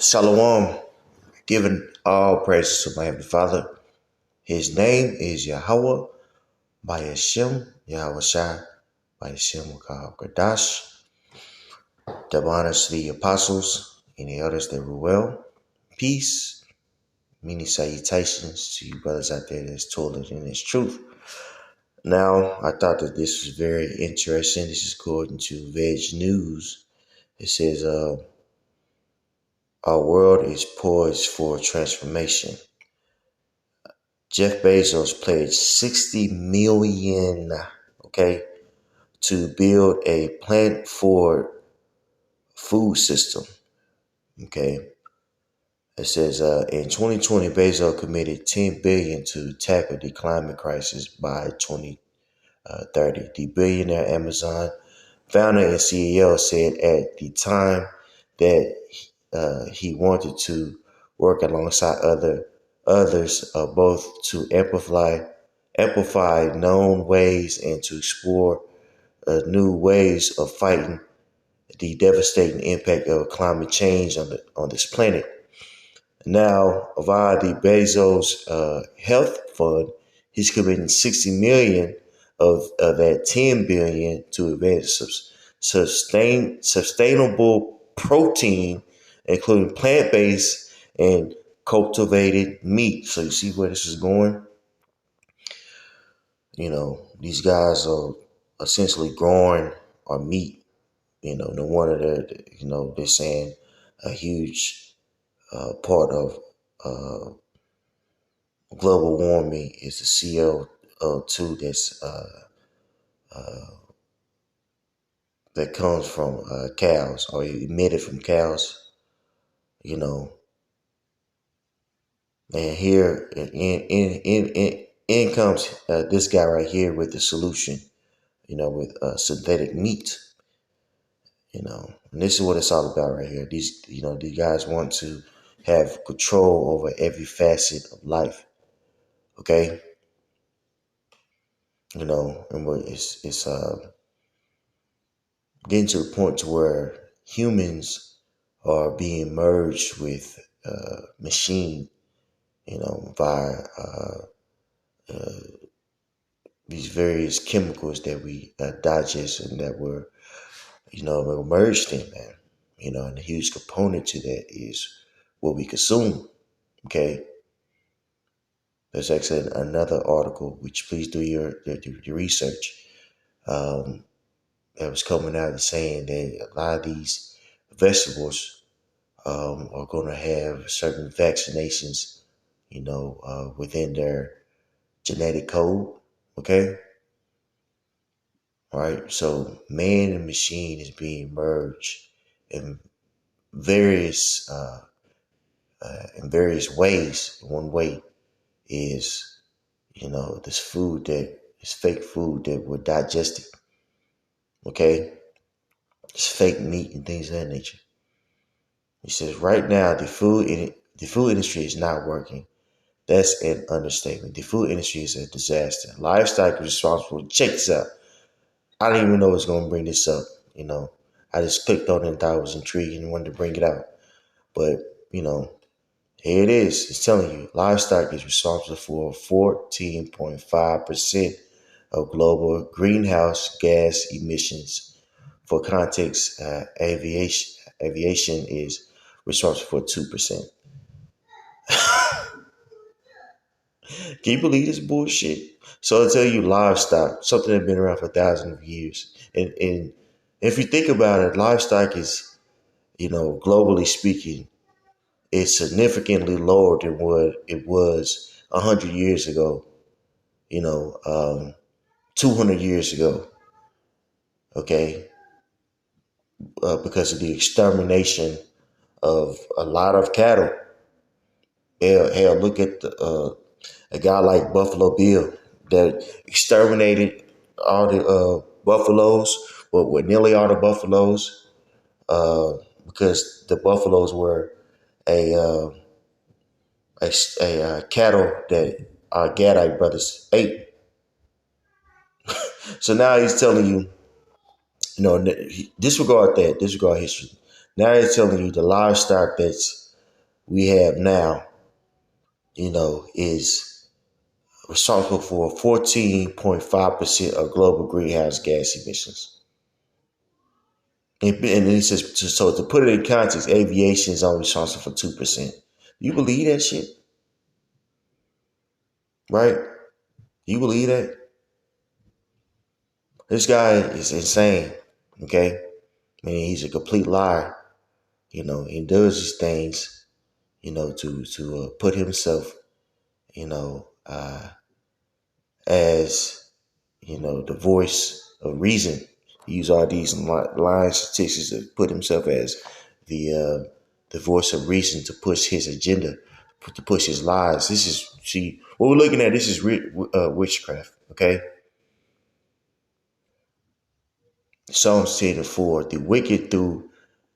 Shalom, giving all praises to my Heavenly Father. His name is Yahweh, by Hashem, Yahweh Shai, by Hashem, Kadash. Double honors to the apostles and the others that were well. Peace, many salutations to you brothers out there that's toiling in this truth. Now, I thought that this was very interesting. This is according to Veg News. It says, our world is poised for transformation. Jeff Bezos pledged $60 million, to build a plant-forward food system. Okay. It says in 2020, Bezos committed $10 billion to tackle the climate crisis by 2030. The billionaire Amazon founder and CEO said at the time that he wanted to work alongside others, both to amplify known ways and to explore new ways of fighting the devastating impact of climate change on this planet. Now, via the Bezos Health Fund, he's committing $60 million of that $10 billion to advance sustainable protein, including plant-based and cultivated meat. So you see where this is going? You know, these guys are essentially growing our meat. You know, no wonder they're saying a huge part of global warming is the CO2 that comes from cows or emitted from cows. You know, and here in comes this guy right here with the solution. You know, with synthetic meat. You know, and this is what it's all about right here. These guys want to have control over every facet of life. Okay. You know, and it's getting to the point to where humans are being merged with machine, via these various chemicals that we digest and that we're merged in, man. And a huge component to that is what we consume. Okay. There's actually another article, which please do your research. That was coming out and saying that a lot of these vegetables are going to have certain vaccinations, within their genetic code. Okay. All right. So man and machine is being merged in various ways. One way is, this food that is fake food that we're digesting. Okay. It's fake meat and things of that nature. He says right now the food industry is not working. That's an understatement. The food industry is a disaster. Livestock is responsible. Check this out. I didn't even know I was going to bring this up. I just clicked on it and thought it was intriguing and wanted to bring it out. But, here it is. It's telling you livestock is responsible for 14.5% of global greenhouse gas emissions. For context, aviation is responsible for 2%. Can you believe this bullshit? So I tell you, livestock, something that's been around for thousands of years. And if you think about it, livestock is, globally speaking, it's significantly lower than what it was 100 years ago, 200 years ago. Okay. Because of the extermination of a lot of cattle. Hell, look at a guy like Buffalo Bill that exterminated all the buffaloes, well, nearly all the buffaloes, because the buffaloes were a cattle that our Gadite brothers ate. So now he's telling you, disregard history. Now he's telling you the livestock that's we have now, is responsible for 14.5% of global greenhouse gas emissions. And it says, so to put it in context, aviation is only responsible for 2%. You believe that shit? Right? You believe that? This guy is insane. Okay? I mean, he's a complete liar. He does these things, to put himself, as, the voice of reason. He use all these lying statistics to put himself as the voice of reason to push his agenda, to push his lies. See, what we're looking at. This is witchcraft. Okay. Psalms 10:4. The wicked through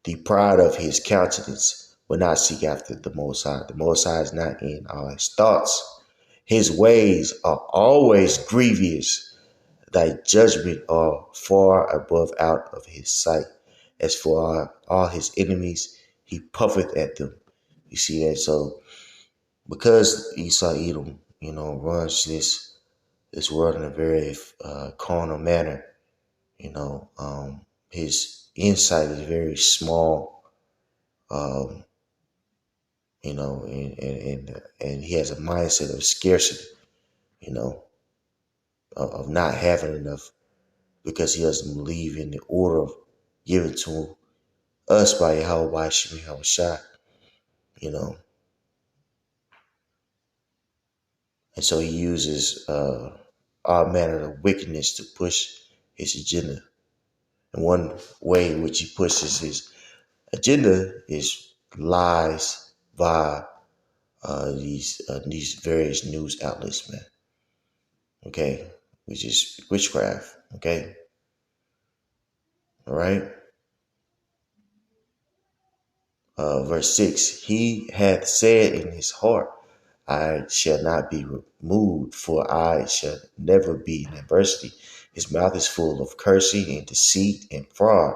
the pride of his countenance will not seek after the Most High. The Most High is not in all his thoughts. His ways are always grievous. Thy judgment are far above out of his sight. As for all his enemies, he puffeth at them. You see that? So because Esau Edom, runs this world in a very carnal manner, his insight is very small, um, and he has a mindset of scarcity, you know, of not having enough, because he doesn't believe in the order given to us by Yahweh Shai, you know. And so he uses all manner of wickedness to push his agenda. And one way in which he pushes his agenda is lies via these various news outlets, man. Okay, which is witchcraft. Okay, all right. Verse 6, he hath said in his heart, I shall not be removed, for I shall never be in adversity. His mouth is full of cursing and deceit and fraud.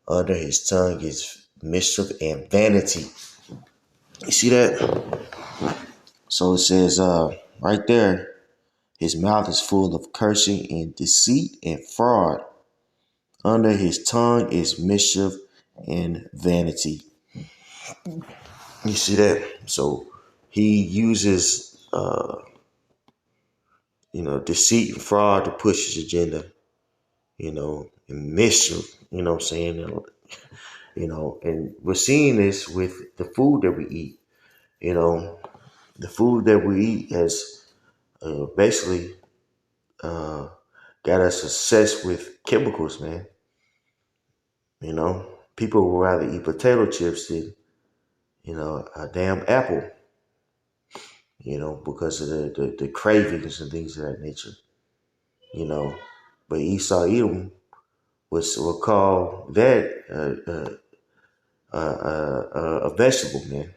Under his tongue is mischief and vanity. You see that? So it says right there, his mouth is full of cursing and deceit and fraud. Under his tongue is mischief and vanity. You see that? So he uses, deceit and fraud to push his agenda, and mischief, what I'm saying? And we're seeing this with the food that we eat. The food that we eat has basically got us obsessed with chemicals, man. People would rather eat potato chips than, a damn apple, because of the cravings and things of that nature, you know. But Esau Edom will call that a vegetable, man,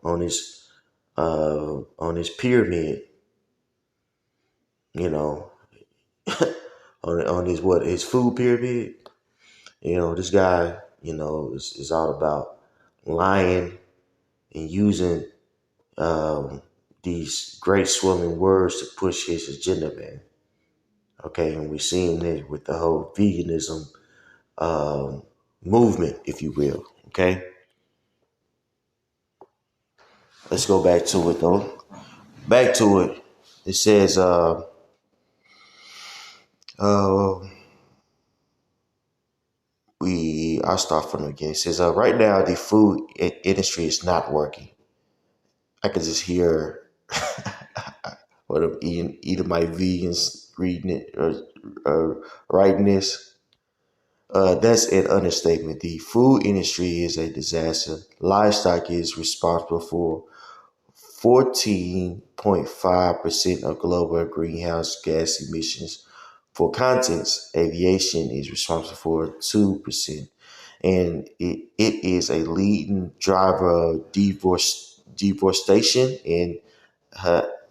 on his pyramid, you know, on his food pyramid. This guy, is all about lying and using these great swelling words to push his agenda, man. Okay, and we're seeing this with the whole veganism movement, if you will. Okay, let's go back to it though. Back to it. It says, uh, I'll start from the beginning. It says, right now the food industry is not working. I could just hear what I'm eating, either my vegans reading it or writing this. That's an understatement. The food industry is a disaster. Livestock is responsible for 14.5% of global greenhouse gas emissions. For context, aviation is responsible for 2%. And it is a leading driver of deforestation and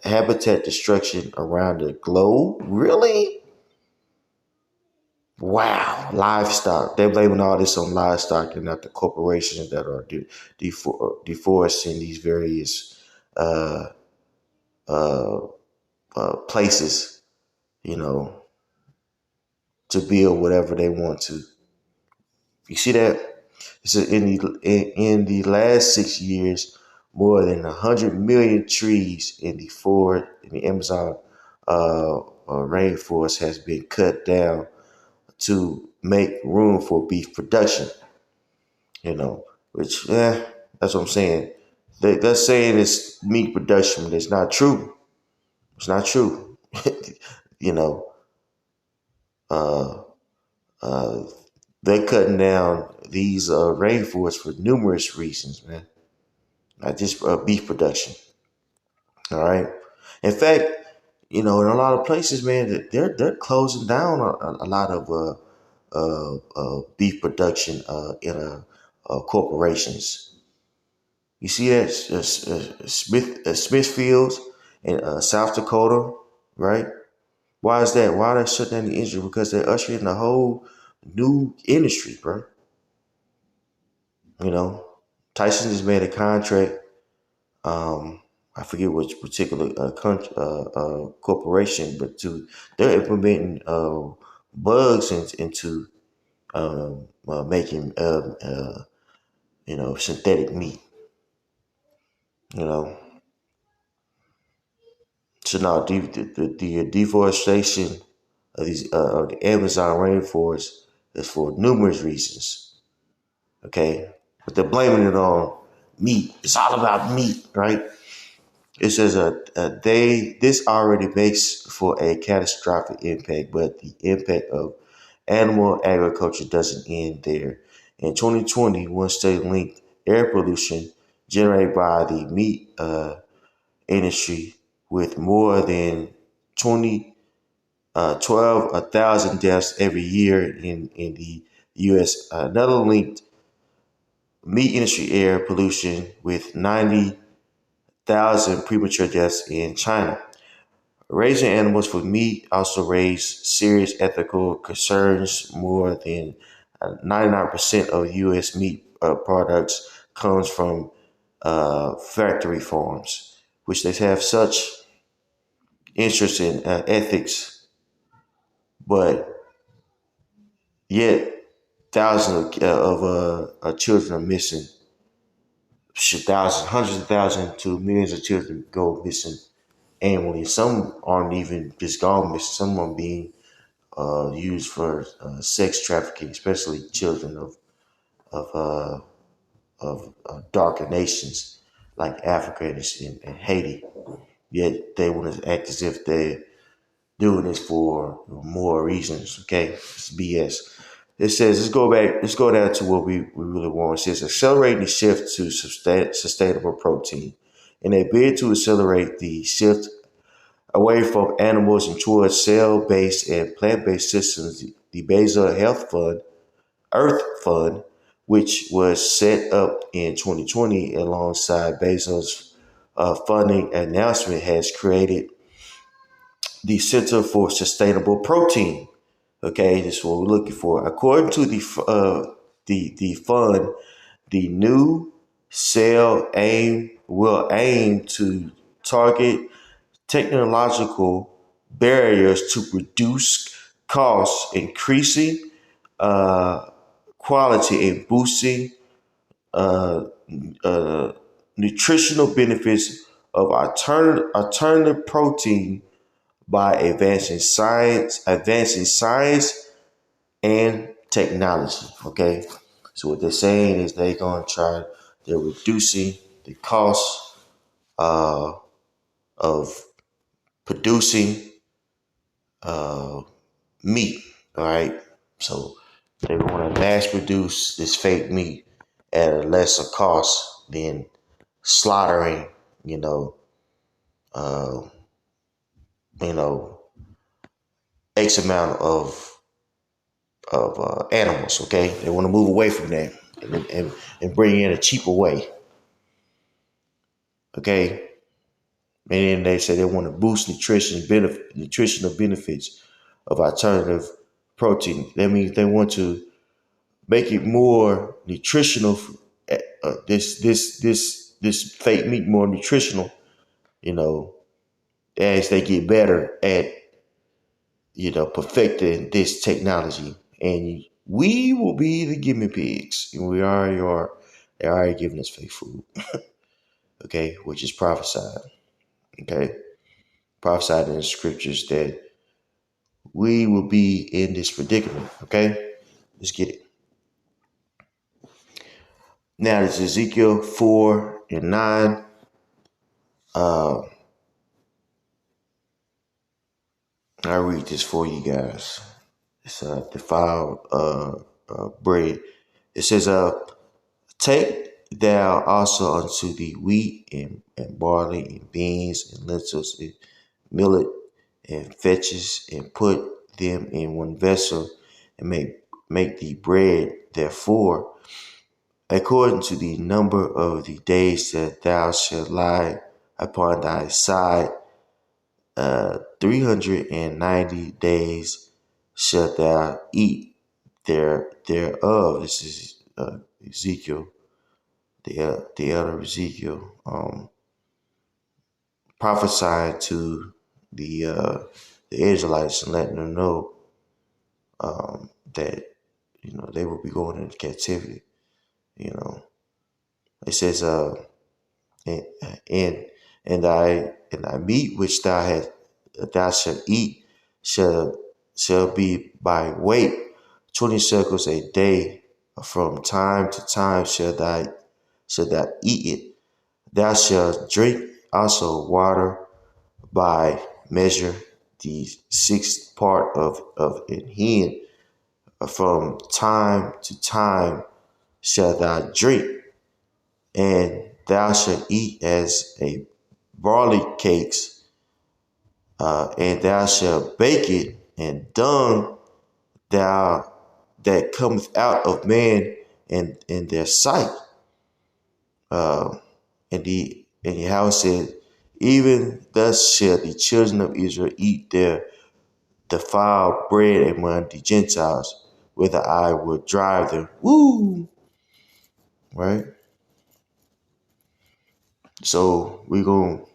habitat destruction around the globe. Really? Wow, livestock. They're blaming all this on livestock and not the corporations that are deforesting these various uh, uh, places, you know, to build whatever they want to. You see that? So in the last 6 years, more than 100 million trees in the Amazon rainforest has been cut down to make room for beef production. You know, which that's what I'm saying. They're saying it's meat production, but it's not true. It's not true. you know, uh, uh, they're cutting down these rainforests for numerous reasons, man. Not just beef production. All right. In fact, in a lot of places, man, they're closing down a lot of beef production corporations. You see that Smithfields in South Dakota, right? Why is that? Why they shut down the industry? Because they're ushering a whole new industry, bro. You know, Tyson just made a contract. Um, I forget which particular corporation, but they're implementing bugs into making synthetic meat. You know, so now the deforestation of the Amazon rainforest is for numerous reasons. Okay, but they're blaming it on meat. It's all about meat, right? It says this already makes for a catastrophic impact, but the impact of animal agriculture doesn't end there. In 2020, one study linked air pollution generated by the meat industry with more than 12,000 deaths every year in the U.S. Another linked meat industry air pollution with 90,000 premature deaths in China. Raising animals for meat also raised serious ethical concerns. More than 99% of U.S. meat products comes from factory farms, which they have such interest in ethics, but yet thousands of children are missing. Thousands, hundreds of thousands to millions of children go missing annually. Some aren't even just gone missing. Some are being used for sex trafficking, especially children of uh, of darker nations like Africa and Haiti. Yet they want to act as if they're doing this for more reasons. Okay, it's BS. It says let's go down to what we really want. It says accelerating the shift to sustainable protein. In a bid to accelerate the shift away from animals and towards cell-based and plant-based systems, the Bezos Health Fund, Earth Fund, which was set up in 2020 alongside Bezos' funding announcement, has created the Center for Sustainable Protein. Okay, this is what we're looking for. According to the fund, the new cell will aim to target technological barriers to reduce costs, increasing quality, and boosting uh, uh, nutritional benefits of alternative protein by advancing science and technology. Okay, so what they're saying is they're reducing the cost of producing meat. All right, so they want to mass produce this fake meat at a lesser cost than slaughtering, you know, uh, you know, X amount of animals. Okay, they want to move away from that and bring in a cheaper way. Okay, and then they say they want to boost nutritional benefits of alternative protein. That means they want to make it more nutritional. This fake meat more nutritional. You know, as they get better at perfecting this technology, and we will be the guinea pigs, and we already are. They're already giving us fake food, okay, which is prophesied, okay, prophesied in the scriptures that we will be in this predicament, okay. Let's get it. Now, this is Ezekiel 4:9. Uh, I'll read this for you guys. It's defiled bread. It says, take thou also unto thee wheat and barley and beans and lentils and millet and fetches, and put them in one vessel, and make thee bread therefore, according to the number of the days that thou shalt lie upon thy side. 390 days shalt thou eat thereof. This is Ezekiel, the elder Ezekiel, prophesying to the Israelites and letting them know that they will be going into captivity. It says, and and thy meat which thou shalt eat shall be by weight, 20 shekels a day. From time to time shall thou eat it. Thou shalt drink also water by measure, the sixth part of an hin. From time to time shalt thou drink, and thou shalt eat as a barley cakes, and thou shalt bake it, and dung thou that cometh out of man in their sight. And Yahweh said, even thus shall the children of Israel eat their defiled bread among the Gentiles, whither I will drive them. Woo! Right? So we're going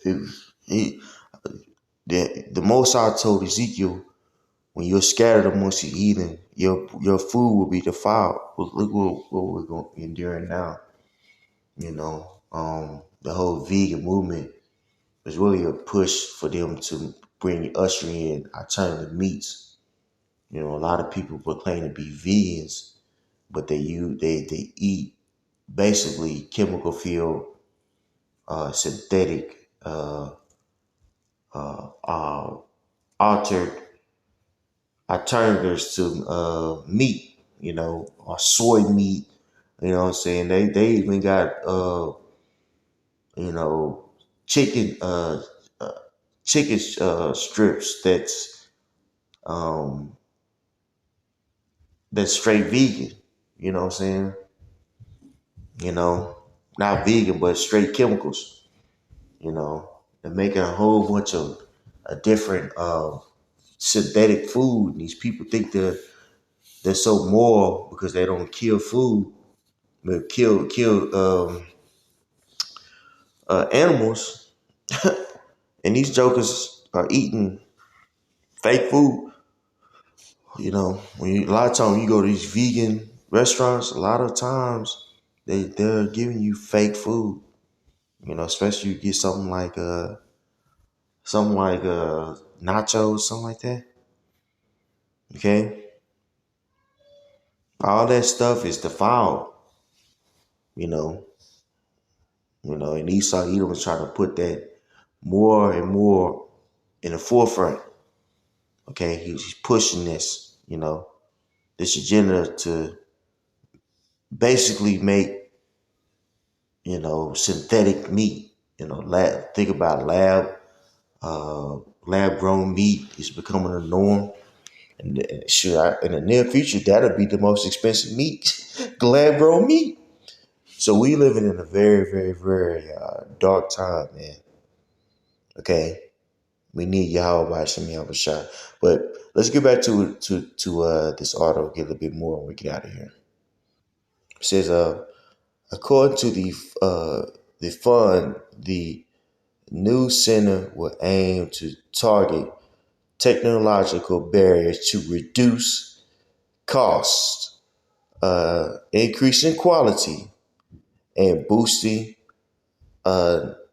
to, the Most High told Ezekiel, when you're scattered amongst the heathen, your food will be defiled. Look what we're going enduring now. The whole vegan movement was really a push for them to usher in alternative meats. A lot of people proclaim to be vegans, but they eat basically chemical filled, synthetic, altered alternatives to meat, or soy meat. You know what I'm saying? They even got you know chicken uh chicken strips um that's straight vegan. You know what I'm saying? Not vegan but straight chemicals. They're making a whole bunch of different synthetic food. And these people think they're so moral because they don't kill food, but kill animals. And these jokers are eating fake food. A lot of times you go to these vegan restaurants, a lot of times they're giving you fake food. Especially you get something like nachos, something like that. Okay, all that stuff is defiled. You know, and Esau Edom was trying to put that more and more in the forefront. Okay, he's pushing this agenda to basically make synthetic meat. Think about lab grown meat is becoming a norm, and in the near future that'll be the most expensive meat, lab grown meat. So we living in a very, very, very dark time, man. Okay, we need Yahweh by Shem Yahweh Shai. But let's get back to this article, get a little bit more when we get out of here. It says, according to the fund, the new center will aim to target technological barriers to reduce costs, increasing quality, and boosting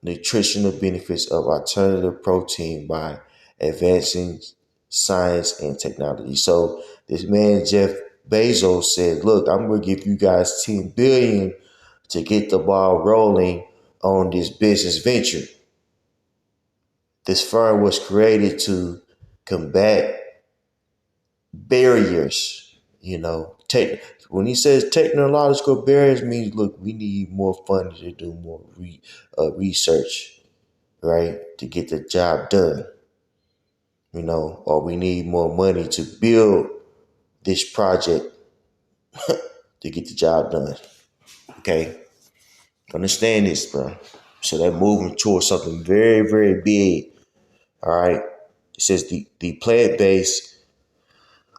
nutritional benefits of alternative protein by advancing science and technology. So this man Jeff Bezos said, "Look, I'm going to give you guys 10 billion to get the ball rolling on this business venture." This firm was created to combat barriers. When he says technological barriers, means look, we need more funding to do more research, right, to get the job done. Or we need more money to build this project to get the job done. Okay, understand this, bro. So they're moving towards something very, very big. All right. It says the plant-based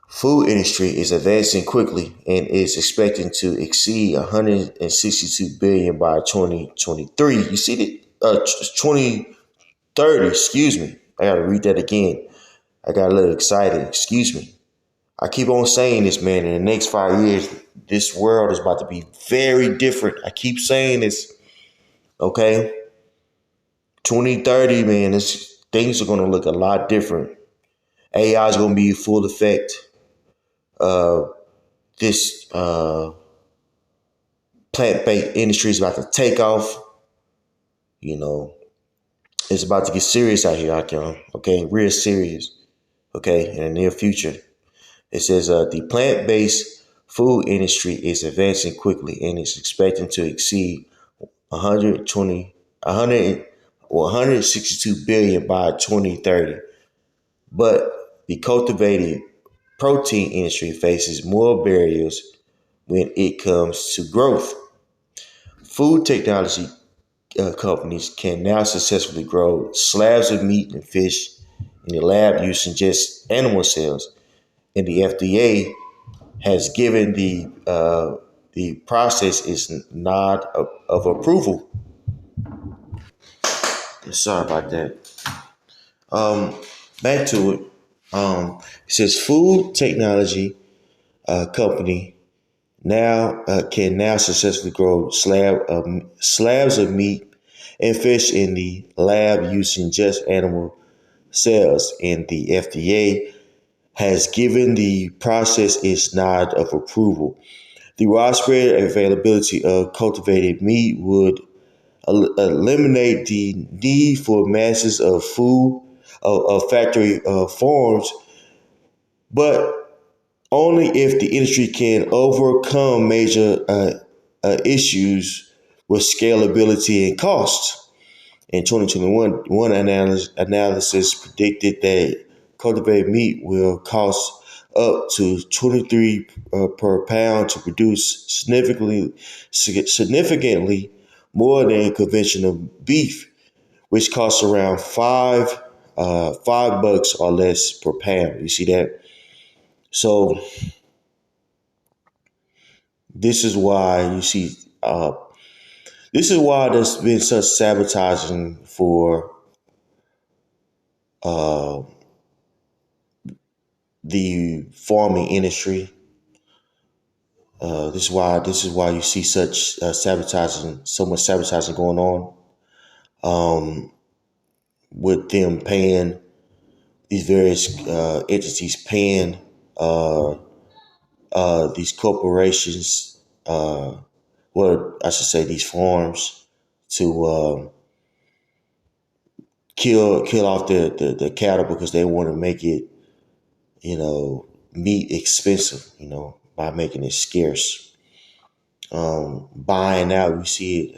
food industry is advancing quickly and is expecting to exceed 162 billion by 2023. You see the 2030, excuse me. I got to read that again. I got a little excited. Excuse me. I keep on saying this, man. In the next 5 years, this world is about to be very different. I keep saying this. Okay. 2030, man, things are going to look a lot different. AI is going to be full effect. This plant-based industry is about to take off. It's about to get serious out here, okay? Real serious, okay, in the near future. It says the plant-based food industry is advancing quickly and is expecting to exceed 162 billion by 2030. But the cultivated protein industry faces more barriers when it comes to growth. Food technology companies can now successfully grow slabs of meat and fish in the lab using just animal cells, and the FDA has given the process its nod of approval. Sorry about that. Um, Back to it. It says food technology company can now successfully grow slabs of meat and fish in the lab using just animal cells, and the FDA has given the process its nod of approval. The widespread availability of cultivated meat would eliminate the need for masses of food of factory farms, but only if the industry can overcome major issues with scalability and cost. In 2021, one analysis predicted that cultivated meat will cost up to 23 per pound to produce, significantly more than conventional beef, which costs around $5 or less per pound. You see that? So this is why you see. This is why there's been such sabotaging for uh, the farming industry. This is why you see such sabotaging, so much sabotaging going on, with them paying these various entities, paying these corporations, well, I should say these farms, to kill off the cattle because they want to make it, meat expensive, by making it scarce. Buying out, we see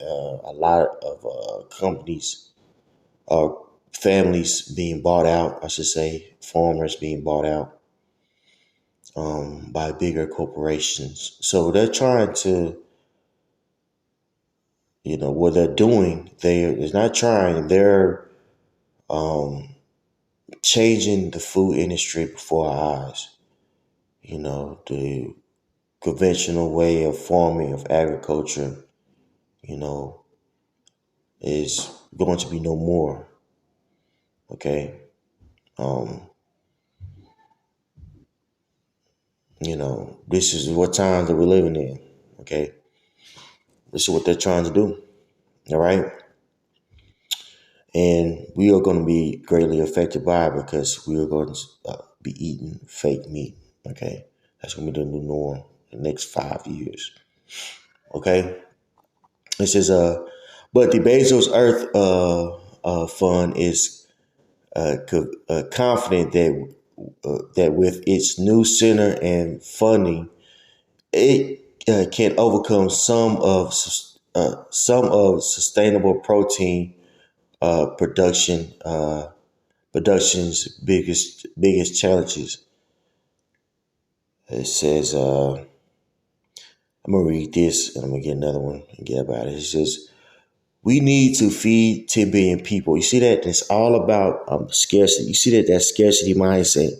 a lot of companies or families being bought out, I should say, farmers being bought out by bigger corporations. So they're trying to, what they're doing, they're not trying, they're changing the food industry before our eyes. The conventional way of farming, of agriculture, you know, is going to be no more. Okay. Um, this is what times that we're living in. Okay. This is what they're trying to do. All right. And we are going to be greatly affected by it because we are going to be eating fake meat. Okay. That's going to be the new norm in the next 5 years. Okay. This is but the Bezos Earth Fund is confident that with its new center and funding, it can overcome some of sustainable protein production's biggest challenges. It says, I'm gonna read this and I'm gonna get another one and get about it. It says, we need to feed 10 billion people. You see that? It's all about scarcity. You see that scarcity mindset.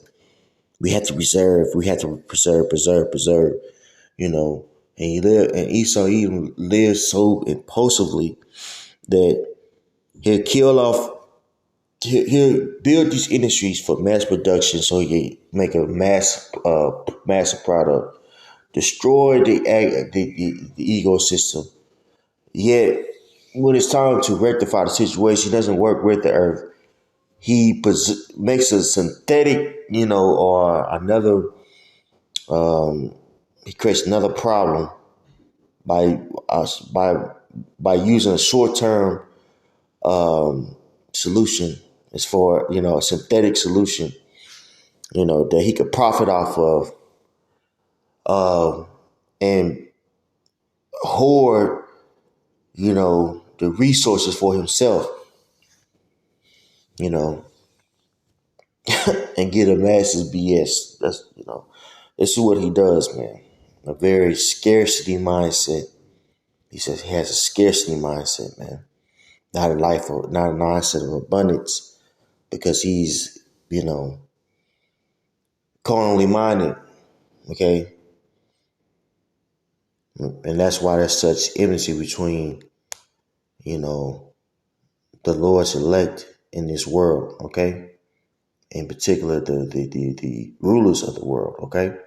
We have to reserve. We have to preserve. And Esau even lives so impulsively that he'll kill off. He'll build these industries for mass production, so he can make a massive product, destroy the ecosystem. Yet, when it's time to rectify the situation, he doesn't work with the earth. He makes a synthetic, or another. He creates another problem by us by using a short term solution. As for a synthetic solution, that he could profit off of, and hoard, the resources for himself, you know, and get a massive BS. This is what he does, man. A very scarcity mindset. He says he has a scarcity mindset, man. Not a mindset of abundance, because he's, carnally minded. Okay. And that's why there's such enmity between, the Lord's elect in this world. Okay. In particular, the rulers of the world. Okay.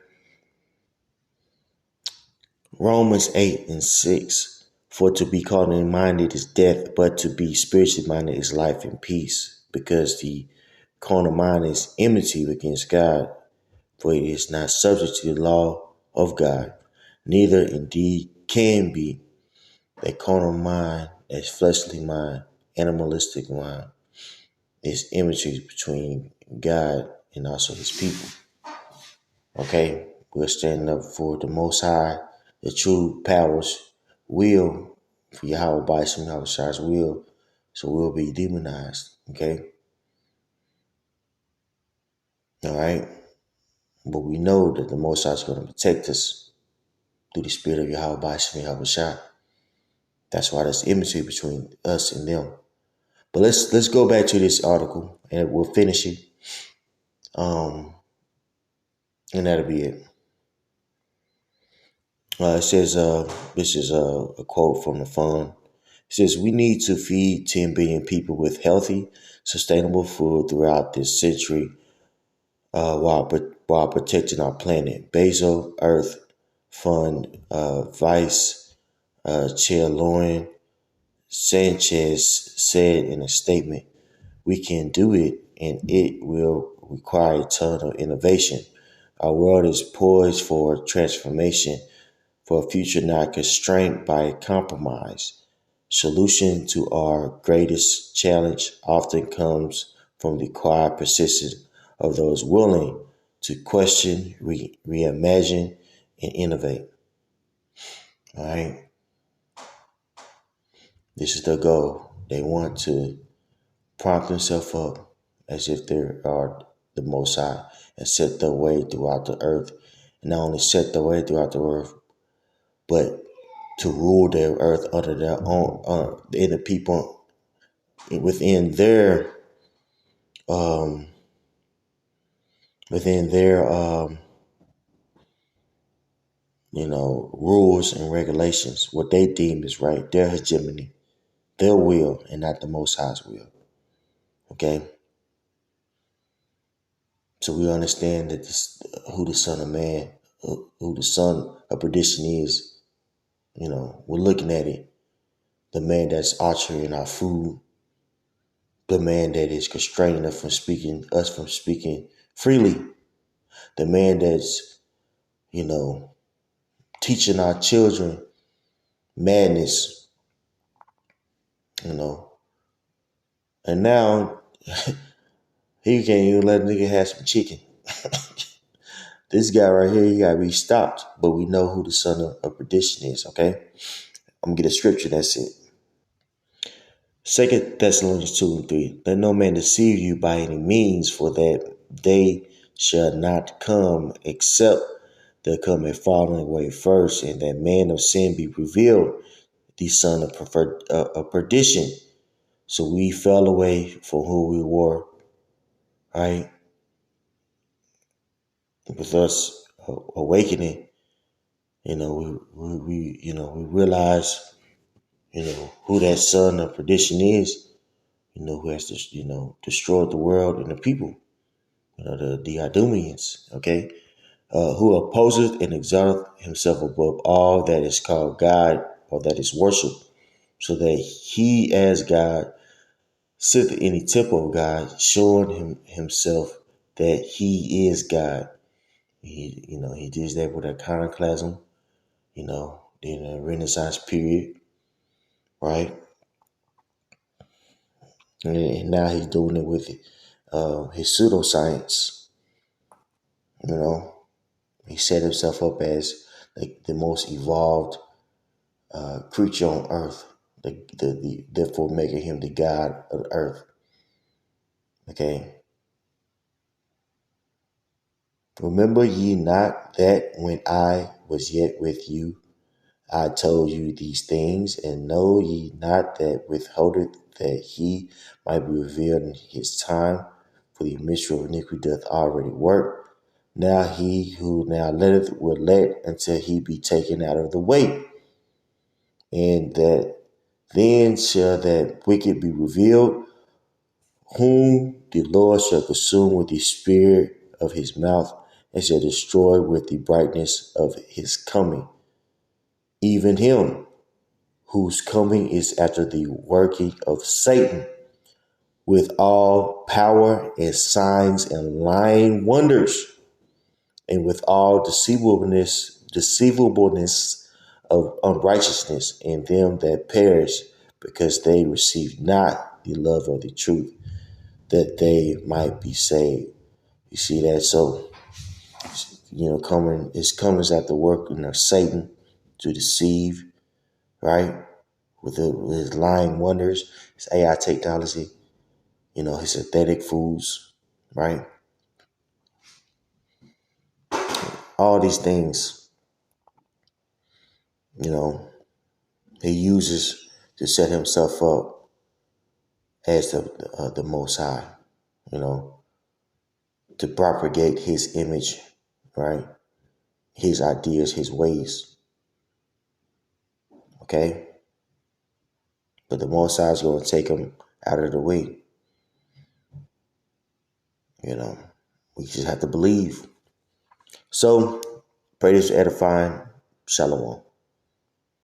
Romans 8:6. For to be carnally minded is death, but to be spiritually minded is life and peace. Because the carnal mind is enmity against God, for it is not subject to the law of God, neither indeed can be. A carnal mind, a fleshly mind, animalistic mind, is enmity between God and also his people. Okay? We're standing up for the Most High, the true powers will, for Yahweh Bison, Yahweh Shai's will, so we'll be demonized. Okay? All right? But we know that the Most High is going to protect us through the spirit of Yahweh Bison, Yahweh Shai. That's why there's enmity between us and them. But let's go back to this article and we'll finish it. And that'll be it. It says, this is a quote from the fund. It says, we need to feed 10 billion people with healthy, sustainable food throughout this century while protecting our planet. Bezos Earth Fund Vice Chair Lauren Sanchez said in a statement, we can do it, and it will require a ton of innovation. Our world is poised for transformation, for a future not constrained by compromise. Solution to our greatest challenge often comes from the quiet persistence of those willing to question, reimagine, and innovate. All right. This is the goal. They want to prompt themselves up as if they are the Most High and set their way throughout the earth. And not only set their way throughout the earth, but to rule their earth under their own, in the people within their within their rules and regulations, what they deem is right, their hegemony, their will, and not the Most High's will. Okay, so we understand that who the Son of Man, who the Son of Perdition is. We're looking at it. The man that's altering our food, the man that is constraining us from speaking freely, the man that's, teaching our children madness, you know. And now he can't even let a nigga have some chicken. This guy right here, he gotta be stopped. But we know who the son of perdition is, okay? I'm gonna get a scripture, that's it. 2 Thessalonians 2 and 3. Let no man deceive you by any means, for that they shall not come except there come a falling away first, and that man of sin be revealed, the son of perdition. So we fell away from who we were, right? With us awakening, we realize, who that son of perdition is, who has to, destroyed the world and the people, the Idumeans, okay? Who opposeth and exalteth himself above all that is called God or that is worshipped, so that he as God sitteth in the temple of God, showing himself that he is God. He did that with iconoclasm, during the Renaissance period, right? And now he's doing it with his pseudoscience. He set himself up as like the most evolved creature on earth, therefore making him the God of earth. Okay. Remember ye not that when I was yet with you, I told you these things, and know ye not that withholdeth that he might be revealed in his time, for the mystery of iniquity doth already work. Now he who now letteth will let until he be taken out of the way. And that then shall that wicked be revealed, whom the Lord shall consume with the spirit of his mouth, and shall destroy with the brightness of his coming. Even him whose coming is after the working of Satan, with all power and signs and lying wonders, and with all deceivableness of unrighteousness in them that perish, because they receive not the love of the truth, that they might be saved. You see that? So, coming after working of Satan to deceive, right? With his lying wonders, his AI technology, his synthetic foods, right? All these things, you know, he uses to set himself up as the Most High, you know, to propagate his image, right? His ideas, his ways, okay? But the Most High is going to take him out of the way, you know. We just have to believe. So, pray this edifying. Shalom.